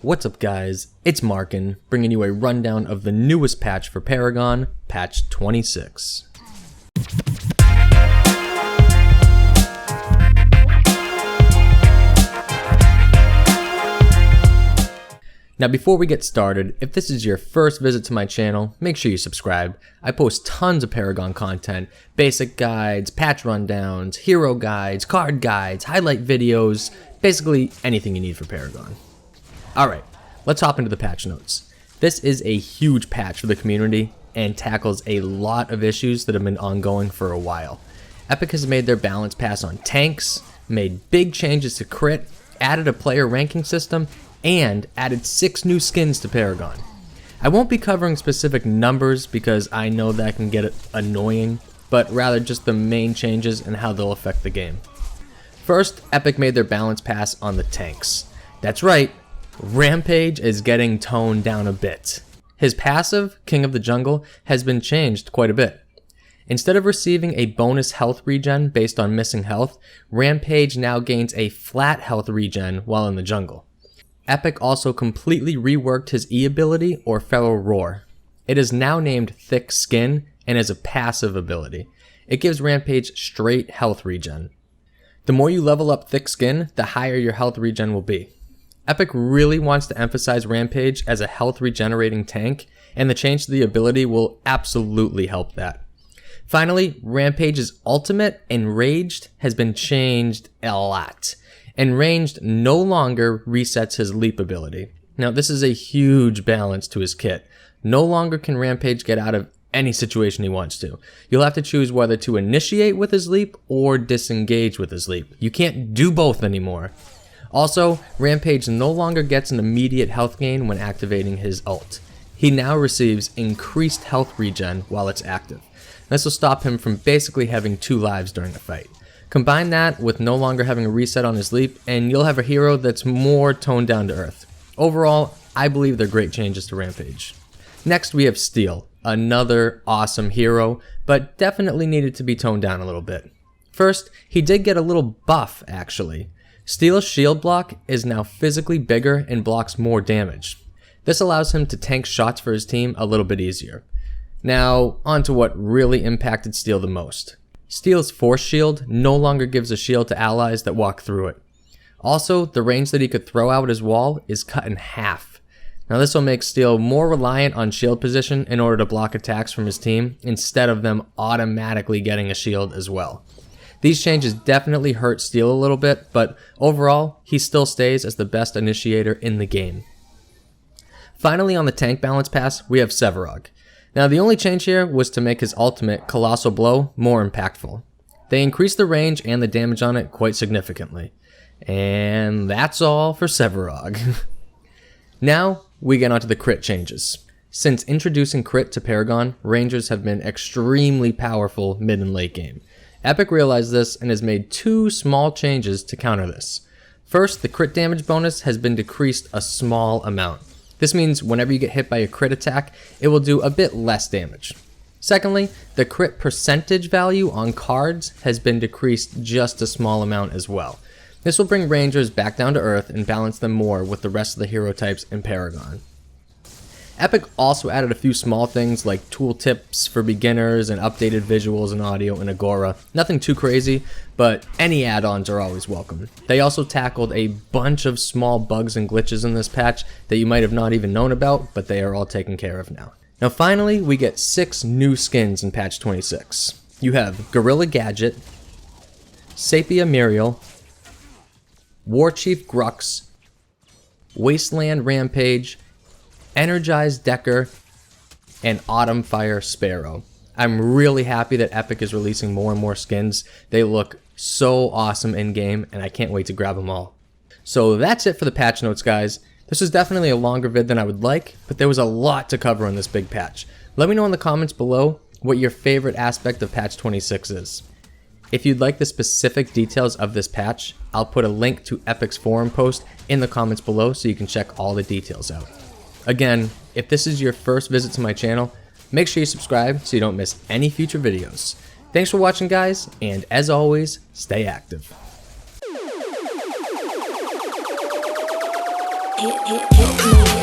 What's up guys, it's Markin, bringing you a rundown of the newest patch for Paragon, Patch 26. Now before we get started, if this is your first visit to my channel, make sure you subscribe. I post tons of Paragon content, basic guides, patch rundowns, hero guides, card guides, highlight videos, basically anything you need for Paragon. Alright, let's hop into the patch notes. This is a huge patch for the community and tackles a lot of issues that have been ongoing for a while. Epic has made their balance pass on tanks, made big changes to crit, added a player ranking system, and added 6 new skins to Paragon. I won't be covering specific numbers because I know that can get annoying, but rather just the main changes and how they'll affect the game. First, Epic made their balance pass on the tanks. That's right, Rampage is getting toned down a bit. His passive, King of the Jungle, has been changed quite a bit. Instead of receiving a bonus health regen based on missing health, Rampage now gains a flat health regen while in the jungle. Epic also completely reworked his E ability, or Feral Roar. It is now named Thick Skin and is a passive ability. It gives Rampage straight health regen. The more you level up Thick Skin, the higher your health regen will be. Epic really wants to emphasize Rampage as a health regenerating tank, and the change to the ability will absolutely help that. Finally, Rampage's ultimate, Enraged, has been changed a lot. Enraged no longer resets his leap ability. Now this is a huge balance to his kit. No longer can Rampage get out of any situation he wants to. You'll have to choose whether to initiate with his leap or disengage with his leap. You can't do both anymore. Also, Rampage no longer gets an immediate health gain when activating his ult. He now receives increased health regen while it's active. This will stop him from basically having 2 lives during a fight. Combine that with no longer having a reset on his leap, and you'll have a hero that's more toned down to earth. Overall, I believe they're great changes to Rampage. Next we have Steel, another awesome hero, but definitely needed to be toned down a little bit. First, he did get a little buff actually. Steel's shield block is now physically bigger and blocks more damage. This allows him to tank shots for his team a little bit easier. Now, on to what really impacted Steel the most. Steel's Force Shield no longer gives a shield to allies that walk through it. Also, the range that he could throw out his wall is cut in half. Now this will make Steel more reliant on shield position in order to block attacks from his team, instead of them automatically getting a shield as well. These changes definitely hurt Steel a little bit, but overall, he still stays as the best initiator in the game. Finally, on the tank balance pass, we have Sevarog. Now the only change here was to make his ultimate, Colossal Blow, more impactful. They increased the range and the damage on it quite significantly. And that's all for Sevarog. Now we get onto the crit changes. Since introducing crit to Paragon, Rangers have been extremely powerful mid and late game. Epic realized this and has made 2 small changes to counter this. First, the crit damage bonus has been decreased a small amount. This means whenever you get hit by a crit attack, it will do a bit less damage. Secondly, the crit percentage value on cards has been decreased just a small amount as well. This will bring Rangers back down to earth and balance them more with the rest of the hero types in Paragon. Epic also added a few small things like tooltips for beginners and updated visuals and audio in Agora. Nothing too crazy, but any add-ons are always welcome. They also tackled a bunch of small bugs and glitches in this patch that you might have not even known about, but they are all taken care of now. Now finally, we get 6 new skins in patch 26. You have Gorilla Gadget, Sapia Muriel, Warchief Grux, Wasteland Rampage, Energized Decker, and Autumn Fire Sparrow. I'm really happy that Epic is releasing more and more skins. They look so awesome in game and I can't wait to grab them all. So that's it for the patch notes, guys. This was definitely a longer vid than I would like, but there was a lot to cover in this big patch. Let me know in the comments below what your favorite aspect of patch 26 is. If you'd like the specific details of this patch, I'll put a link to Epic's forum post in the comments below so you can check all the details out. Again, if this is your first visit to my channel, make sure you subscribe so you don't miss any future videos. Thanks for watching, guys, and as always, stay active. Hitmakers.